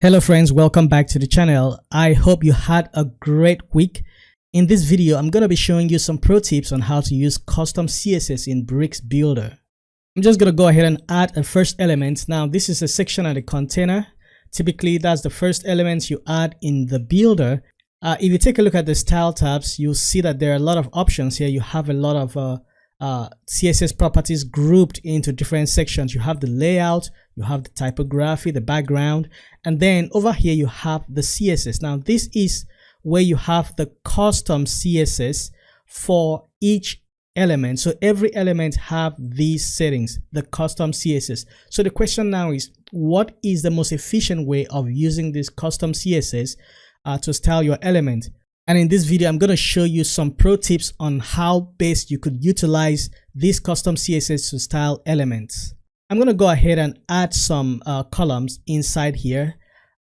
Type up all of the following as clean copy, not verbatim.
Hello friends, welcome back to the channel. I hope you had a great week. In this video, I'm going to be showing you some pro tips on how to use custom CSS in Bricks Builder. I'm just going to go ahead and add a first element. Now this is a section of the container. Typically that's the first element you add in the builder. If you take a look at the style tabs, you'll see that there are a lot of options here. You have a lot of CSS properties grouped into different sections. You have the layout, you have the typography, the background, and then over here you have the CSS. Now this is where you have the custom CSS for each element. So every element have these settings, the custom CSS. So the question now is, what is the most efficient way of using this custom CSS to style your element? And in this video, I'm going to show you some pro tips on how best you could utilize this custom CSS to style elements. I'm going to go ahead and add some columns inside here.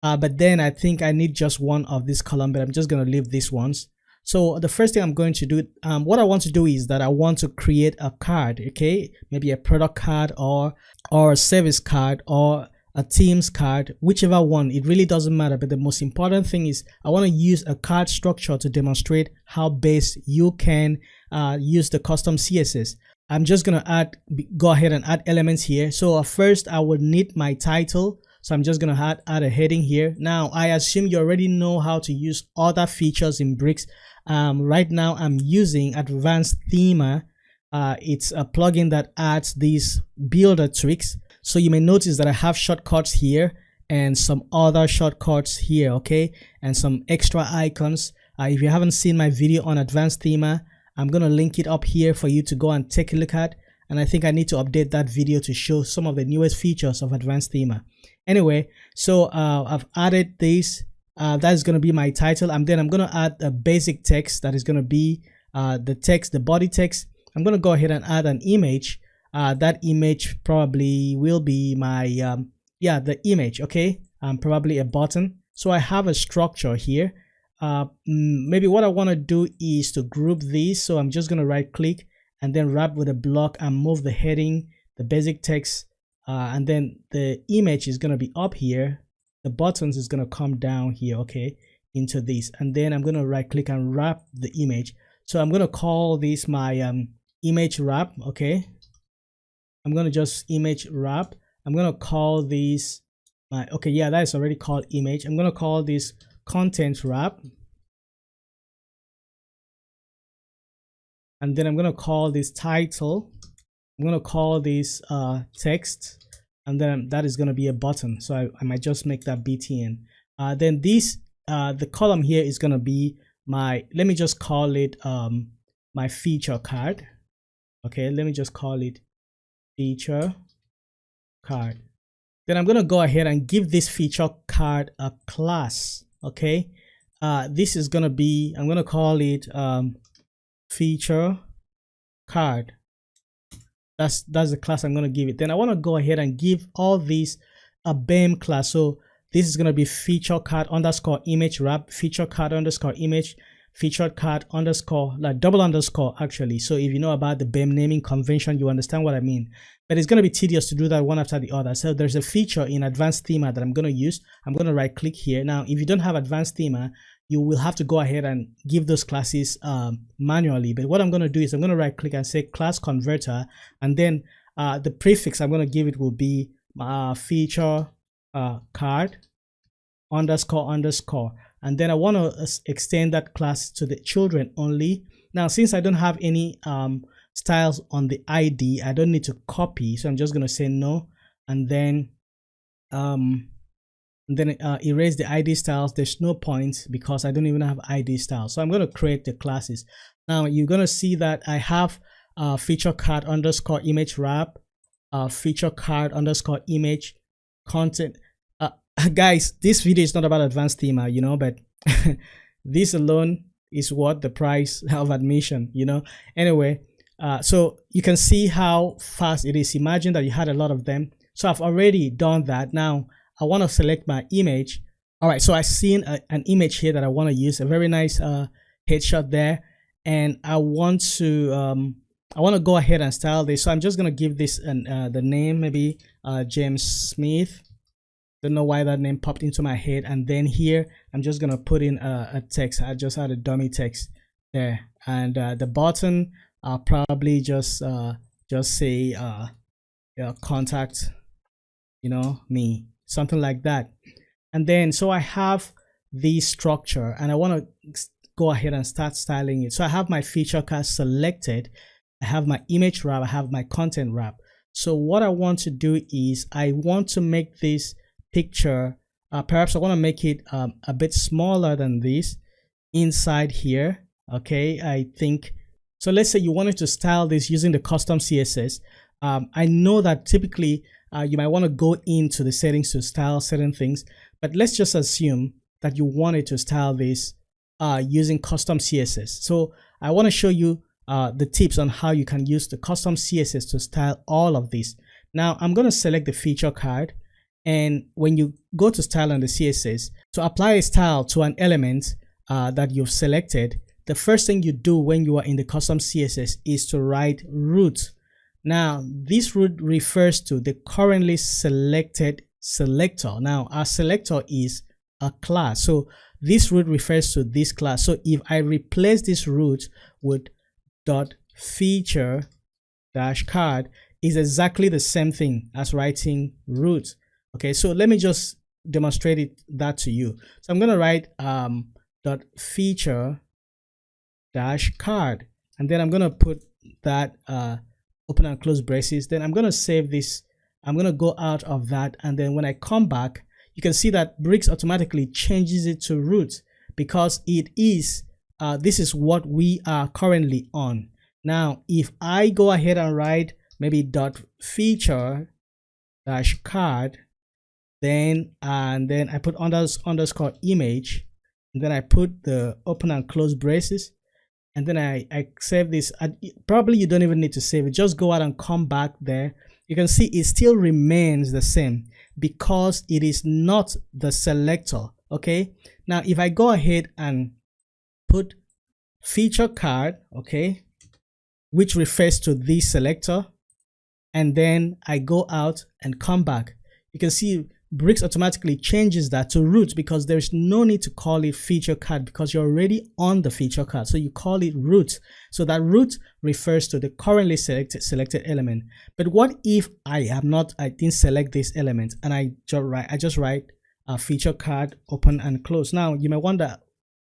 But then I think I need just one of this column, but I'm just going to leave these ones. So the first thing I'm going to do, what I want to do is that I want to create a card, okay? Maybe a product card or a service card or a Teams card, whichever one, it really doesn't matter. But the most important thing is I want to use a card structure to demonstrate how best you can use the custom CSS. I'm just going to go ahead and add elements here. So first I would need my title. So I'm just going to add a heading here. Now I assume you already know how to use other features in Bricks. Right now I'm using Advanced Thema. It's a plugin that adds these builder tricks. So you may notice that I have shortcuts here and some other shortcuts here, okay, and some extra icons. If you haven't seen my video on Advanced Thema, I'm going to link it up here for you to go and take a look at. And I think I need to update that video to show some of the newest features of Advanced Thema. Anyway, so I've added this. That's going to be my title. And then I'm going to add a basic text that is going to be the text, the body text. I'm going to go ahead and add an image. That image probably will be my the image, okay, probably a button. So I have a structure here. Maybe what I want to do is to group these. So I'm just going to right click and then wrap with a block and move the heading, the basic text, and then the image is going to be up here. The buttons is going to come down here, okay, into this, and then I'm going to right click and wrap the image. So I'm going to call this my image wrap, okay. I'm going to just image wrap. I'm going to call this my, okay, yeah, that is already called image. I'm going to call this content wrap. And then I'm going to call this title. I'm going to call this text. And then that is going to be a button. So I might just make that BTN. Then this, the column here is going to be my, let me just call it my feature card. Okay, let me just call it feature card. Then I'm going to go ahead and give this feature card a class, okay. This is going to be, I'm going to call it feature card. That's the class I'm going to give it. Then I want to go ahead and give all these a BEM class. So this is going to be feature card underscore image wrap, feature card underscore image, featured card underscore, like double underscore actually. So if you know about the BEM naming convention, you understand what I mean. But it's going to be tedious to do that one after the other. So there's a feature in Advanced Thema that I'm going to use. I'm going to right click here. Now if you don't have Advanced Thema, you will have to go ahead and give those classes manually. But what I'm going to do is I'm going to right click and say class converter, and then the prefix I'm going to give it will be feature card underscore. And then I want to extend that class to the children only. Now, since I don't have any styles on the ID, I don't need to copy. So I'm just going to say no. And then erase the ID styles. There's no point because I don't even have ID styles. So I'm going to create the classes. Now you're going to see that I have feature card underscore image wrap, feature card underscore image content. Guys, this video is not about Advanced Thema, you know, but this alone is worth the price of admission, you know. Anyway, so you can see how fast it is. Imagine that you had a lot of them. So I've already done that. Now I want to select my image. All right, so I've seen an image here that I want to use, a very nice headshot there, and I want to go ahead and style this. So I'm just going to give this the name, maybe James Smith. Don't know why that name popped into my head. And then here I'm just gonna put in a text. I just had a dummy text there, and the button I'll probably just say contact me, something like that. And then so I have the structure and I want to go ahead and start styling it. So I have my feature card selected, I have my image wrap, I have my content wrap. So what I want to do is I want to make this picture, perhaps I want to make it a bit smaller than this inside here. Okay, I think so. Let's say you wanted to style this using the custom CSS. I know that typically you might want to go into the settings to style certain things, but let's just assume that you wanted to style this using custom CSS. So I want to show you the tips on how you can use the custom CSS to style all of this. Now I'm going to select the feature card, and when you go to style on the CSS to apply a style to an element that you've selected, the first thing you do when you are in the custom CSS is to write root. Now this root refers to the currently selected selector. Now our selector is a class, so this root refers to this class. So if I replace this root with .feature -card, is exactly the same thing as writing root. Okay, so let me just demonstrate that to you. So I'm going to write .feature -card, and then I'm going to put that open and close braces. Then I'm going to save this. I'm going to go out of that, and then when I come back, you can see that Bricks automatically changes it to root because it is this is what we are currently on. Now if I go ahead and write maybe .feature -card, then I put underscore image, and then I put the open and close braces, and then I save this. Probably you don't even need to save it, just go out and come back there. You can see it still remains the same because it is not the selector. Okay, now if I go ahead and put feature card, okay, which refers to this selector, and then I go out and come back, you can see Bricks automatically changes that to root because there's no need to call it feature card because you're already on the feature card. So you call it root. So that root refers to the currently selected element. But what if I didn't select this element and I just write a feature card open and close? Now you may wonder,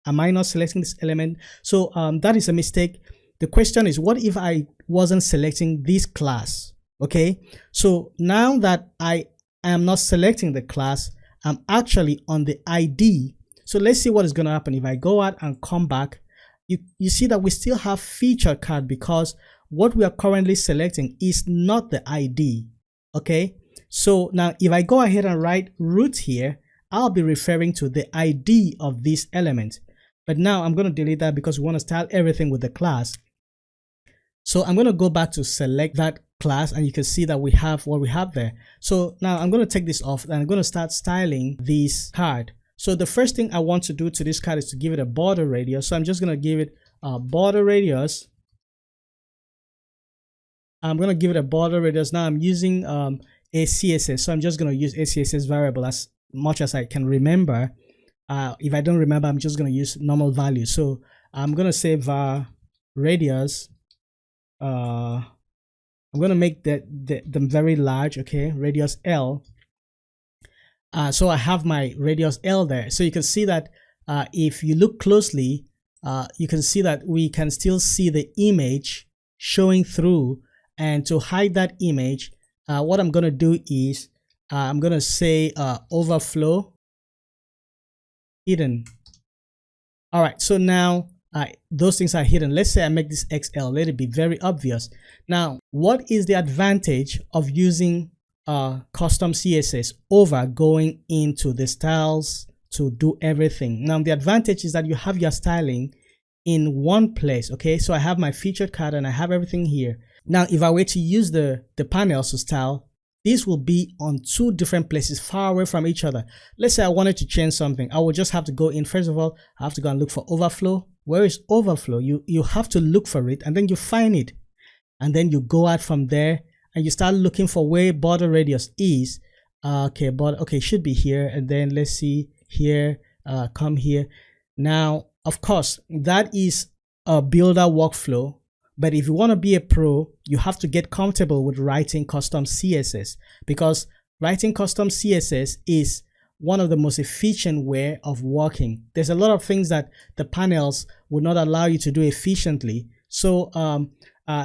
am I not selecting this element? So that is a mistake. The question is, what if I wasn't selecting this class? Okay, so now that I am not selecting the class, I'm actually on the ID. So let's see what is going to happen if I go out and come back. You see that we still have feature card because what we are currently selecting is not the ID. Okay, so now if I go ahead and write root here, I'll be referring to the ID of this element. But now I'm going to delete that because we want to style everything with the class. So I'm going to go back to select that class, and you can see that we have what we have there. So now I'm going to take this off and I'm going to start styling this card. So the first thing I want to do to this card is to give it a border radius. So I'm just going to give it a border radius. I'm going to give it a border radius. Now I'm using a CSS, so I'm just going to use a CSS variable as much as I can remember. If I don't remember, I'm just going to use normal value. So I'm going to say var radius. I'm going to make them very large. Okay, radius L. So I have my radius L there. So you can see that if you look closely, you can see that we can still see the image showing through. And to hide that image, what I'm going to do is I'm going to say overflow hidden. All right, so now those things are hidden. Let's say I make this XL, let it be very obvious. Now, what is the advantage of using custom CSS over going into the styles to do everything? Now, the advantage is that you have your styling in one place. Okay, so I have my featured card and I have everything here. Now, if I were to use the panels to style, these will be on two different places far away from each other. Let's say I wanted to change something. I would just have to go in. First of all, I have to go and look for overflow. Where is overflow? You have to look for it, and then you find it, and then you go out from there and you start looking for where border radius is, Okay, but okay, should be here. And then let's see here, come here. Now, of course, that is a builder workflow. But if you want to be a pro, you have to get comfortable with writing custom CSS, because writing custom CSS is one of the most efficient way of working. There's a lot of things that the panels would not allow you to do efficiently. So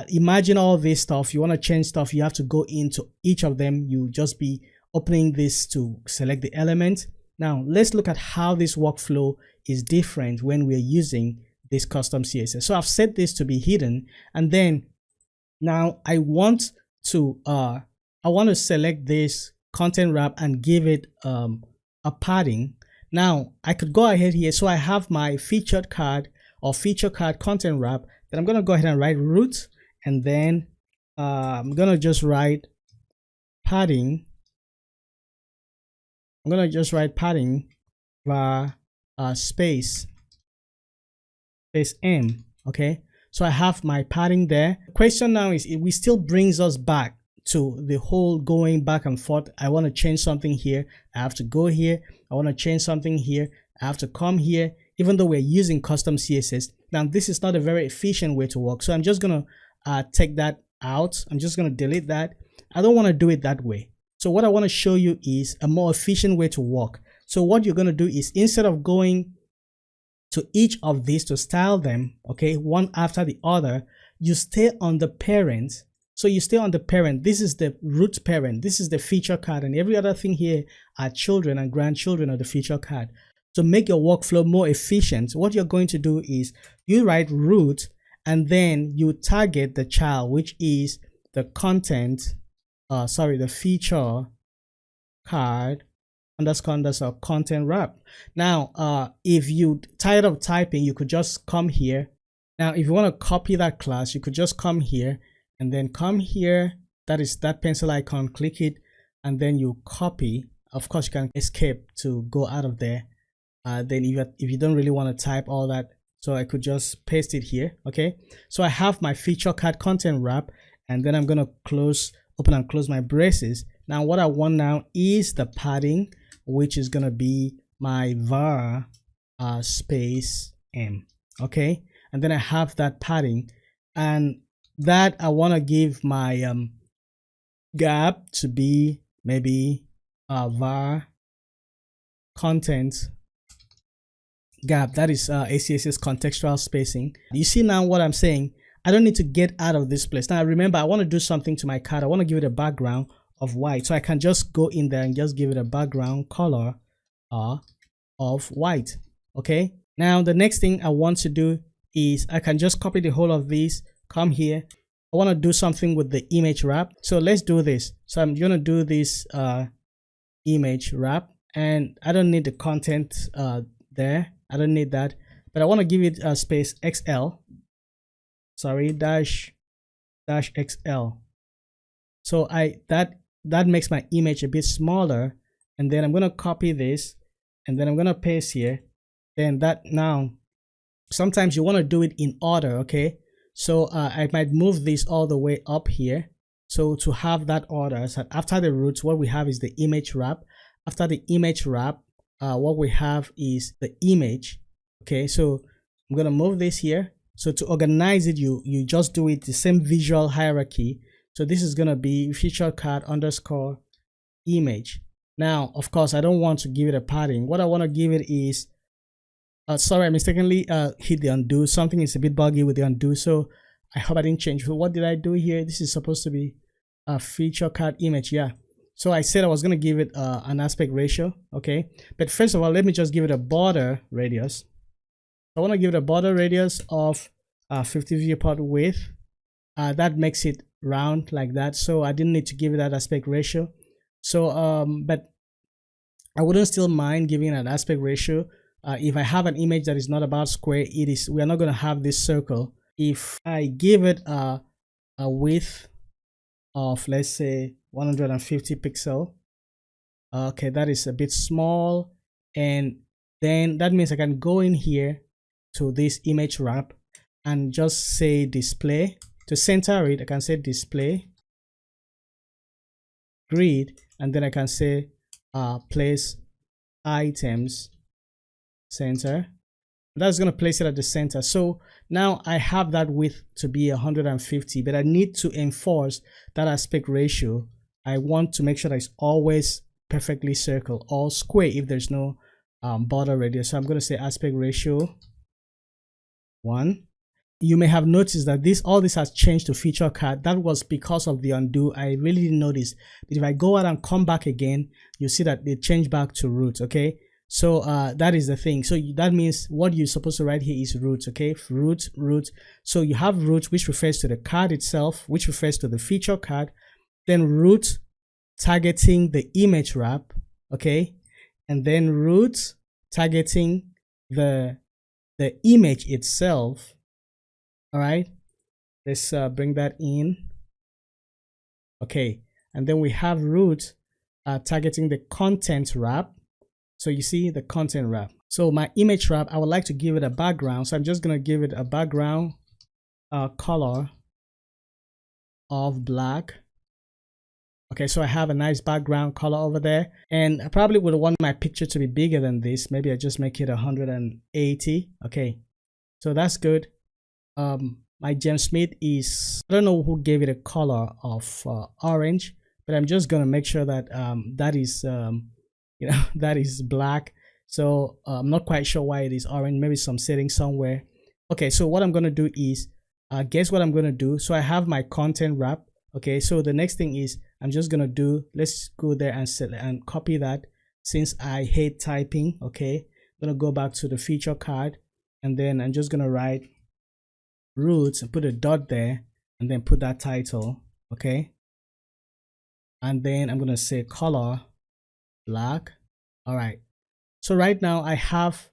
imagine all this stuff. You want to change stuff, you have to go into each of them. You just be opening this to select the element. Now let's look at how this workflow is different when we're using this custom CSS. So I've set this to be hidden, and then now I want to select this content wrap and give it a padding. Now I could go ahead here. So I have my featured card or feature card content wrap. Then I'm gonna go ahead and write root, and then I'm gonna just write padding. I'm gonna just write padding var space M. Okay, so I have my padding there. The question now is, it still brings us back to the whole going back and forth. I want to change something here, I have to go here. I want to change something here, I have to come here. Even though we're using custom CSS, now this is not a very efficient way to work. So I'm just gonna take that out. I'm just gonna delete that. I don't want to do it that way. So what I want to show you is a more efficient way to work. So what you're gonna do is, instead of going to each of these to style them, okay, one after the other, you stay on the parent. So you stay on the parent. This is the root parent, this is the feature card, and every other thing here are children and grandchildren of the feature card. To make your workflow more efficient, what you're going to do is you write root, and then you target the child, which is the content, the feature card _ content wrap. Now if you tired of typing, you could just come here. Now if you want to copy that class, you could just come here and then come here, that is that pencil icon, click it, and then you copy. Of course you can escape to go out of there. Then if you don't really want to type all that, so I could just paste it here. Okay, so I have my feature card content wrap, and then I'm gonna open and close my braces. Now what I want now is the padding, which is gonna be my var space M. Okay, and then I have that padding, and that I want to give my gap to be maybe var content gap. That is ACSS contextual spacing. You see now what I'm saying? I don't need to get out of this place. Now remember, I want to do something to my card. I want to give it a background of white, so I can just go in there and just give it a background color of white. Okay, now the next thing I want to do is I can just copy the whole of this, come here. I want to do something with the image wrap, so let's do this. So I'm gonna do this image wrap, and I don't need the content there, I don't need that, but I want to give it a space XL, sorry, dash XL. So that makes my image a bit smaller, and then I'm gonna copy this, and then I'm gonna paste here. Then that, now sometimes you want to do it in order. Okay, so I might move this all the way up here, so to have that order. So after the roots, what we have is the image wrap. After the image wrap, what we have is the image. Okay, so I'm gonna move this here. So to organize it, you just do it the same visual hierarchy. So this is gonna be feature card underscore image. Now of course I don't want to give it a padding. What I want to give it is sorry, I mistakenly hit the undo. Something is a bit buggy with the undo, so I hope I didn't change. So what did I do here? This is supposed to be a feature card image. Yeah, so I said I was going to give it an aspect ratio. Okay, but first of all, let me just give it a border radius. I want to give it a border radius of 50 viewport width. That makes it round like that, so I didn't need to give it that aspect ratio. So but I wouldn't still mind giving it an aspect ratio. If I have an image that is not about square, we are not going to have this circle. If I give it a width of, let's say, 150 pixel, okay, that is a bit small, and then that means I can go in here to this image wrap and just say display. To center it, I can say display grid, and then I can say place items center. That's going to place it at the center. So now I have that width to be 150, but I need to enforce that aspect ratio. I want to make sure that it's always perfectly circle or square if there's no border radius. So I'm going to say aspect ratio 1. You may have noticed that all this has changed to feature card. That was because of the undo. I really didn't notice. But if I go out and come back again, you see that they changed back to root. Okay, so that is the thing. So that means what you're supposed to write here is root. Okay, root. So you have root, which refers to the card itself, which refers to the feature card. Then root targeting the image wrap. Okay, and then root targeting the image itself. All right, let's bring that in. Okay, and then we have root targeting the content wrap. So you see the content wrap. So my image wrap, I would like to give it a background. So I'm just going to give it a background color of black. Okay, so I have a nice background color over there, and I probably would want my picture to be bigger than this. Maybe I just make it 180. Okay, so that's good. My James Smith is, I don't know who gave it a color of orange, but I'm just gonna make sure that that is you know, that is black. So I'm not quite sure why it is orange. Maybe some setting somewhere. Okay, so what I'm gonna do is guess what I'm gonna do. So I have my content wrap. Okay, so the next thing is I'm just gonna do, let's go there and set and copy that, since I hate typing. Okay, I'm gonna go back to the feature card, and then I'm just gonna write roots and put a dot there, and then put that title. Okay, and then I'm gonna say color black. All right, so right now I have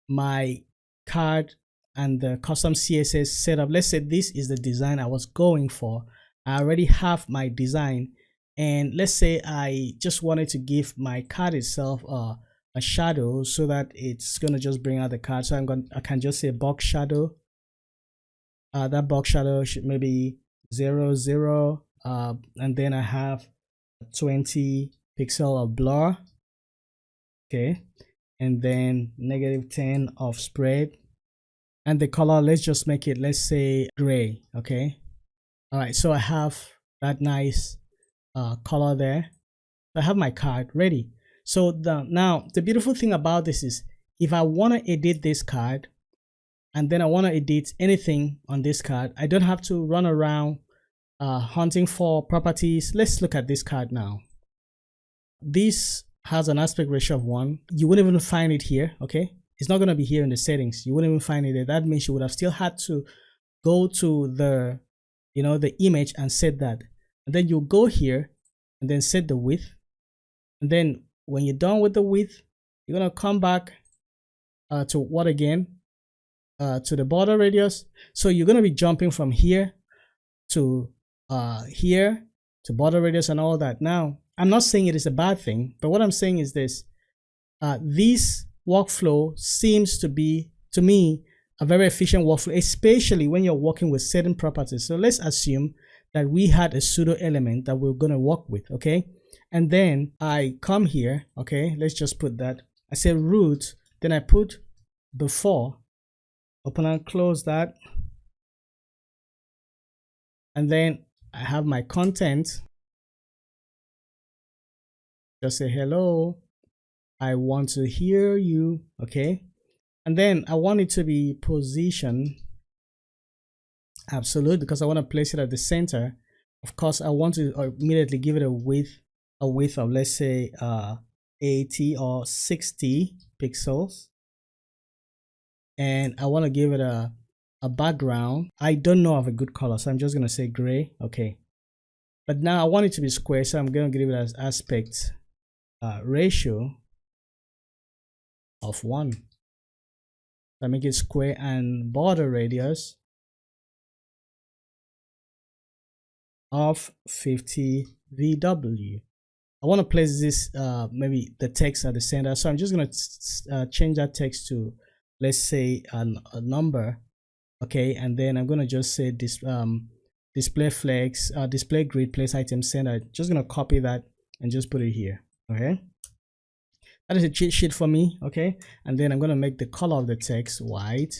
my card and the custom CSS set up. Let's say this is the design I was going for. I already have my design, and let's say I just wanted to give my card itself a shadow so that it's gonna just bring out the card. So I can just say box shadow. That box shadow should maybe 0, 0, and then I have 20 pixel of blur. Okay, and then -10 of spread, and the color, let's just make it, let's say gray. Okay, all right, so I have that nice color there. I have my card ready. So now the beautiful thing about this is, if I want to edit this card, and then I want to edit anything on this card, I don't have to run around hunting for properties. Let's look at this card now. This has an aspect ratio of 1. You wouldn't even find it here. Okay, it's not going to be here in the settings. You wouldn't even find it there. That means you would have still had to go to the, you know, the image and set that, and then you go here and then set the width, and then when you're done with the width, you're going to come back to what again? To the border radius. So you're going to be jumping from here to here to border radius and all that. Now I'm not saying it is a bad thing, but what I'm saying is this: this workflow seems to be, to me, a very efficient workflow, especially when you're working with certain properties. So let's assume that we had a pseudo element that we're going to work with. Okay, and then I come here. Okay, let's just put that, I say root, then I put before, open and close that, and then I have my content. Just say hello, I want to hear you. Okay, and then I want it to be position absolute, because I want to place it at the center. Of course, I want to immediately give it a width of, let's say 80 or 60 pixels, and I want to give it a background. I don't know of a good color, so I'm just going to say gray. Okay, but now I want it to be square, so I'm going to give it as aspect ratio of 1. I make it square, and border radius of 50 VW. I want to place this maybe the text at the center, so I'm just going to change that text to, let's say a number. Okay, and then I'm going to just say this display flex, display grid, place item center. Just going to copy that and just put it here. Okay, that is a cheat sheet for me. Okay, and then I'm going to make the color of the text white.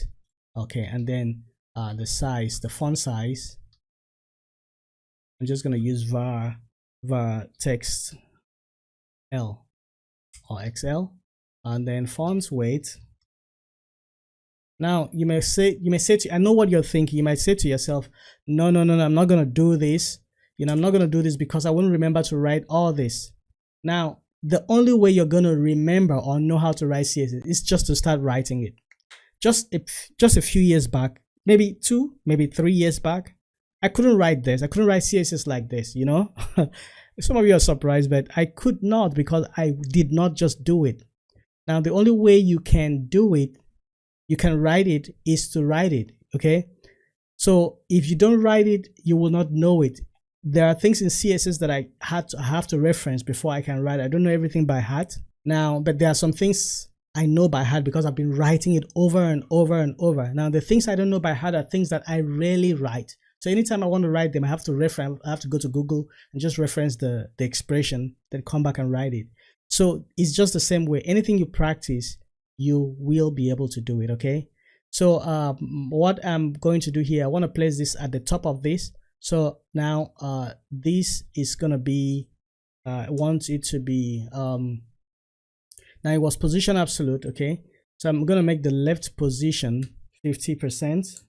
Okay, and then the size, the font size, I'm just going to use var text L or XL, and then font weight. Now you may say to, I know what you're thinking. You might say to yourself, no, I'm not going to do this. I'm not going to do this because I won't remember to write all this. Now, the only way you're going to remember or know how to write CSS is just to start writing it. Just a few years back, maybe 2, maybe 3 years back, I couldn't write this. I couldn't write CSS like this, Some of you are surprised, but I could not because I did not just do it. Now, the only way you can do it, you can write it, is to write it, okay? So if you don't write it, you will not know it. There are things in CSS that I have to reference before I can write. I don't know everything by heart now, but there are some things I know by heart because I've been writing it over and over and over. Now, the things I don't know by heart are things that I rarely write. So anytime I want to write them, I have to reference. I have to go to Google and just reference the expression, then come back and write it. So it's just the same way. Anything you practice, you will be able to do it. Okay. So what I'm going to do here, I want to place this at the top of this. So now this is gonna be, I want it to be, now it was position absolute, okay? So I'm gonna make the left position 50%.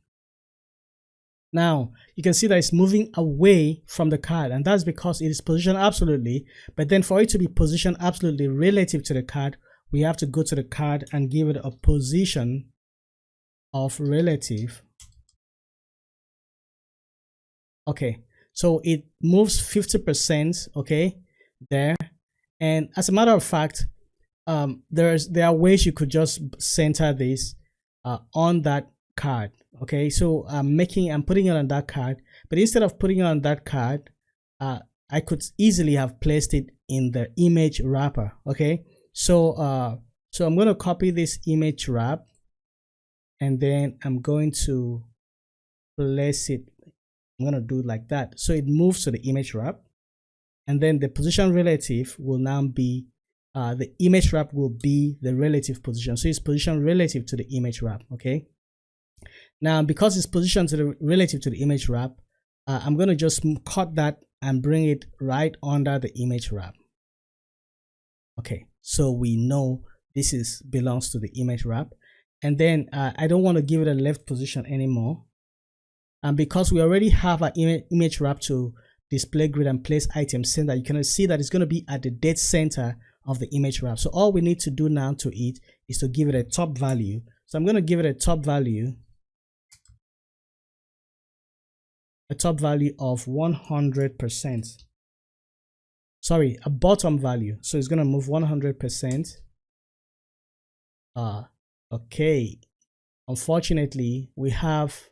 Now you can see that it's moving away from the card, and that's because it is positioned absolutely. But then for it to be positioned absolutely relative to the card, we have to go to the card and give it a position of relative. Okay, so it moves 50%, okay, there. And as a matter of fact, there are ways you could just center this on that card. Okay, so I'm putting it on that card, but instead of putting it on that card, I could easily have placed it in the image wrapper. Okay, so I'm going to copy this image wrap, and then I'm going to place it. I'm going to do it like that. So it moves to the image wrap, and then the position relative will now be, the image wrap will be the relative position. So it's positioned relative to the image wrap. Okay. Now, because it's positioned to the relative to the image wrap, I'm going to just cut that and bring it right under the image wrap. Okay. So we know this belongs to the image wrap. And then I don't want to give it a left position anymore. And because we already have an image wrap to display grid and place item center, you can see that it's going to be at the dead center of the image wrap. So all we need to do now to it is to give it a top value. So I'm going to give it a top value of 100%. Sorry, a bottom value. So it's going to move 100%. Okay. Unfortunately, we have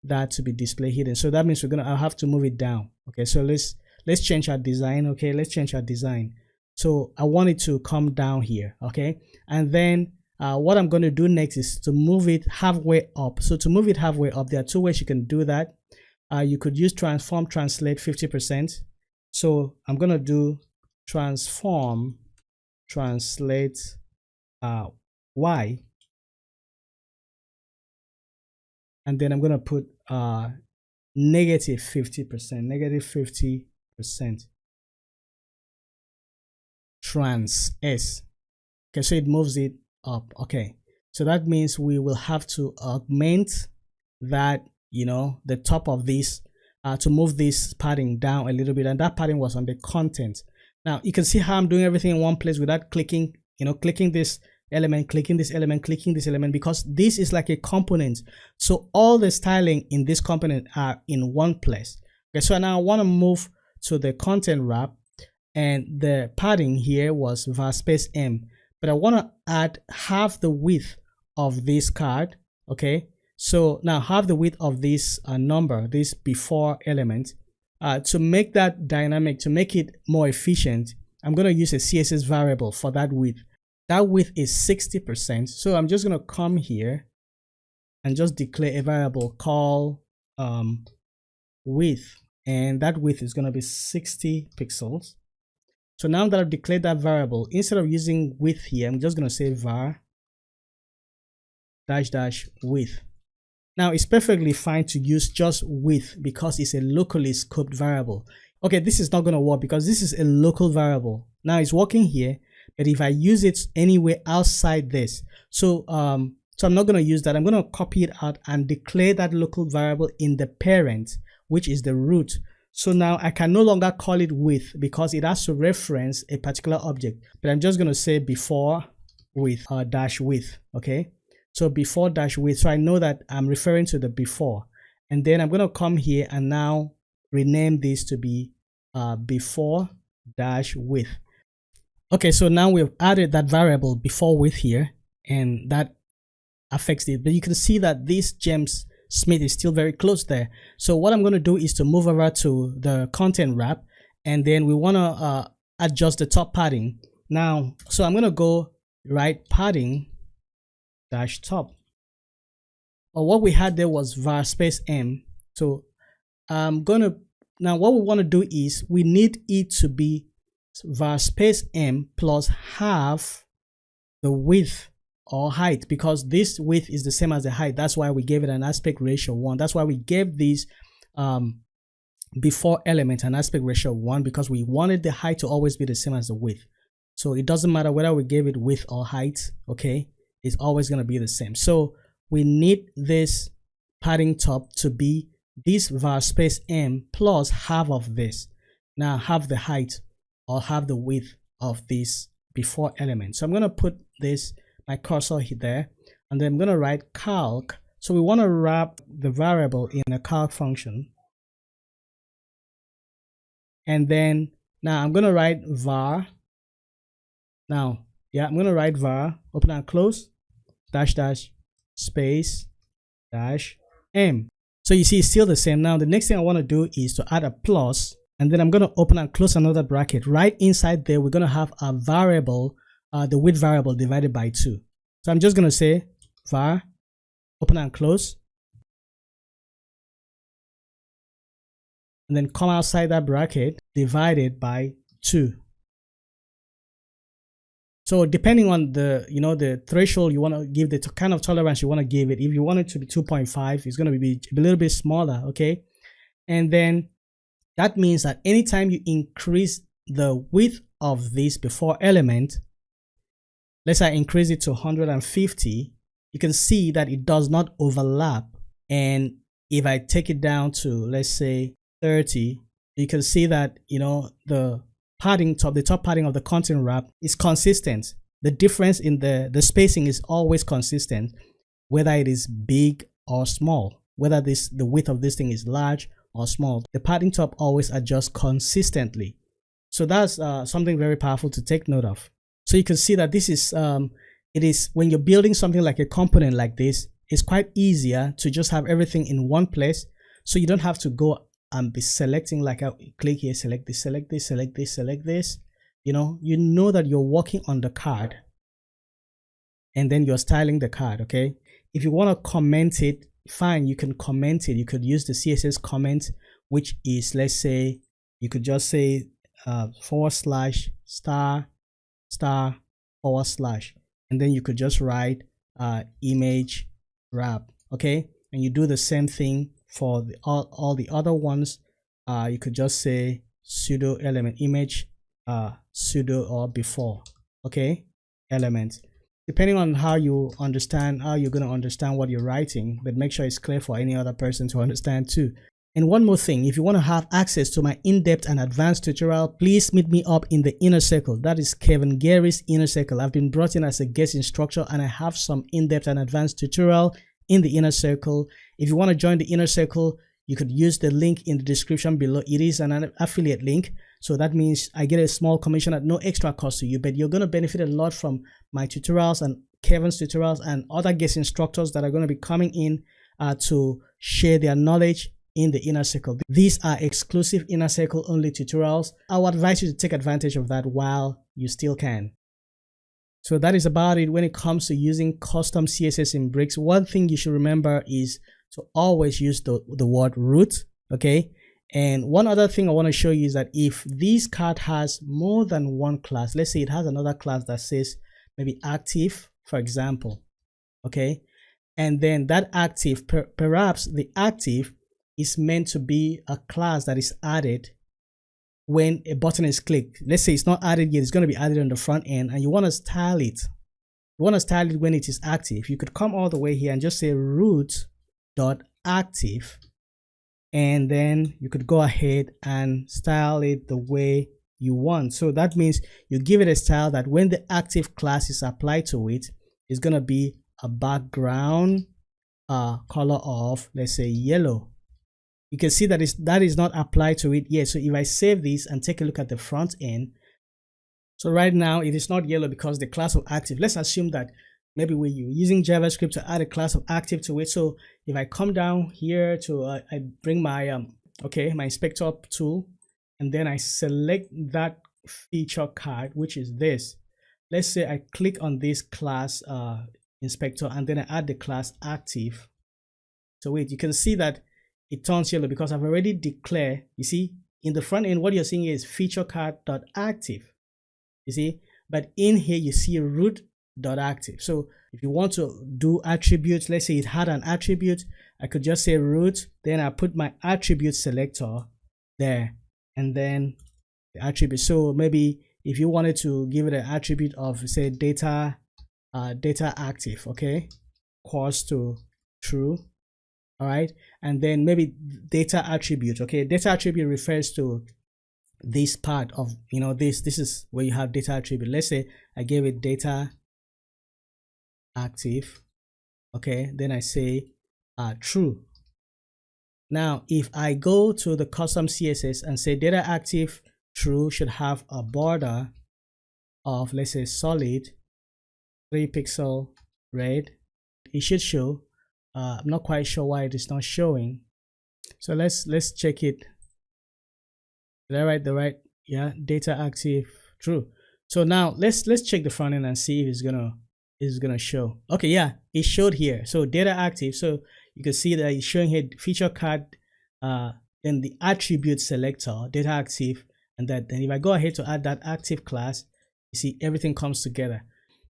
that to be display hidden, so that means I'll have to move it down. Okay, so let's change our design. Okay, let's change our design. So I want it to come down here. Okay, and then what I'm going to do next is to move it halfway up. So to move it halfway up, there are 2 ways you can do that. You could use transform translate 50%. So I'm going to do transform translate Y, and then I'm going to put negative 50%, trans S. Okay, so it moves it up. Okay, so that means we will have to augment that, the top of this to move this padding down a little bit, and that padding was on the content. Now you can see how I'm doing everything in one place without clicking, clicking this element, clicking this element, clicking this element, because this is like a component. So all the styling in this component are in one place. Okay, so now I want to move to the content wrap, and the padding here was var space M, but I want to add half the width of this card. Okay, so now half the width of this number, this before element, to make that dynamic, to make it more efficient, I'm going to use a CSS variable for that width. That width is 60%. So I'm just going to come here and just declare a variable called width, and that width is going to be 60 pixels. So now that I've declared that variable, instead of using width here, I'm just going to say var dash width. Now it's perfectly fine to use just width because it's a locally scoped variable. Okay, this is not going to work because this is a local variable. Now it's working here, but if I use it anywhere outside this, so I'm not going to use that. I'm going to copy it out and declare that local variable in the parent, which is the root. So now I can no longer call it width because it has to reference a particular object, but I'm just going to say before width dash width. Okay, so before dash width, so I know that I'm referring to the before, and then I'm going to come here and now rename this to be before dash width. Okay, so now we've added that variable before width here, and that affects it, but you can see that this James Smith is still very close there. So what I'm going to do is to move over to the content wrap, and then we want to adjust the top padding now. So I'm going to go right padding dash top. But what we had there was var space m. So I'm going to, now what we want to do is we need it to be var space m plus half the width or height, because this width is the same as the height. That's why we gave it an aspect ratio 1. That's why we gave these before element an aspect ratio 1, because we wanted the height to always be the same as the width. So it doesn't matter whether we gave it width or height, okay, it's always going to be the same. So we need this padding top to be this var space m plus half of this. Now half the height or half the width of this before element. So I'm going to put this my cursor there, and then I'm going to write calc. So we want to wrap the variable in a calc function, and then now I'm going to write var. Now I'm going to write var open and close dash space dash m. So you see it's still the same. Now the next thing I want to do is to add a plus, and then I'm going to open and close another bracket. Right inside there we're going to have a variable, the width variable divided by 2. So I'm just going to say var open and close, and then come outside that bracket divided by 2. So depending on the the threshold you want to give, the kind of tolerance you want to give it, if you want it to be 2.5, it's going to be a little bit smaller, okay? And then that means that anytime you increase the width of this before element, let's say I increase it to 150, you can see that it does not overlap. And if I take it down to, let's say 30, you can see that the padding top, the top padding of the content wrap is consistent. The difference in the spacing is always consistent, whether it is big or small, whether the width of this thing is large or small. The padding top always adjusts consistently. So that's something very powerful to take note of. So you can see that this is it is when you're building something like a component like this, it's quite easier to just have everything in one place, so you don't have to go and be selecting, like I click here, select this, select this, select this, select this. You know that you're working on the card, and then you're styling the card. Okay, if you want to comment it, fine, you can comment it. You could use the CSS comment, which is, let's say, you could just say / */ and then you could just write image wrap. Okay, and you do the same thing for all the other ones. You could just say pseudo element image pseudo or before, okay, element, depending on how you understand, how you're going to understand what you're writing, but make sure it's clear for any other person to understand too. And one more thing, if you want to have access to my in-depth and advanced tutorial, please meet me up in the inner circle. That is Kevin Gary's inner circle. I've been brought in as a guest instructor, and I have some in-depth and advanced tutorial in the inner circle. If you want to join the inner circle, you could use the link in the description below. It is an affiliate link, so that means I get a small commission at no extra cost to you, but you're going to benefit a lot from my tutorials and Kevin's tutorials and other guest instructors that are going to be coming in to share their knowledge in the inner circle. These are exclusive inner circle only tutorials. I would advise you to take advantage of that while you still can. So that is about it when it comes to using custom CSS in Bricks. One thing you should remember is to always use the word root, okay? And one other thing I want to show you is that if this card has more than one class, let's say it has another class that says maybe active, for example, okay, and then that active, perhaps the active is meant to be a class that is added when a button is clicked. Let's say it's not added yet, it's going to be added on the front end, and you want to style it. You want to style it when it is active. You could come all the way here and just say root.active, and then you could go ahead and style it the way you want. So that means you give it a style that when the active class is applied to it, it's going to be a background color of, let's say, yellow. You can see that that is not applied to it yet. So if I save this and take a look at the front end, so right now it is not yellow because the class of active, let's assume that maybe we're using JavaScript to add a class of active to it. So if I come down here to I bring my my inspector tool, and then I select that feature card, which is this. Let's say I click on this class inspector, and then I add the class active to it. You can see that it turns yellow because I've already declared. You see, in the front end, what you're seeing is feature card.active. You see, but in here you see root.active. So if you want to do attributes, let's say it had an attribute, I could just say root, then I put my attribute selector there, and then the attribute. So maybe if you wanted to give it an attribute of, say, data active, okay, equals to true. All right, and then maybe data attribute. Okay, data attribute refers to this part of, this is where you have data attribute. Let's say I gave it data active, okay, then I say true. Now if I go to the custom CSS and say data active true should have a border of, let's say, solid 3 pixel red, it should show. I'm not quite sure why it is not showing. So let's check it. Did I write the right? Yeah, data active true. So now let's check the front end and see if it's gonna show. Okay, yeah, it showed here. So data active. So you can see that it's showing here feature card, then the attribute selector, data active, and then if I go ahead to add that active class, you see everything comes together.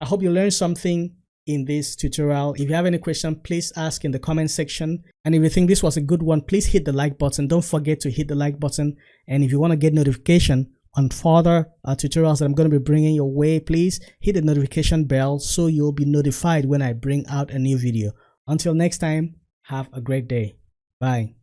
I hope you learned something in this tutorial. If you have any question, please ask in the comment section, and if you think this was a good one, please hit the like button. Don't forget to hit the like button, and if you want to get notification on further tutorials that I'm going to be bringing your way, please hit the notification bell so you'll be notified when I bring out a new video. Until next time, have a great day. Bye.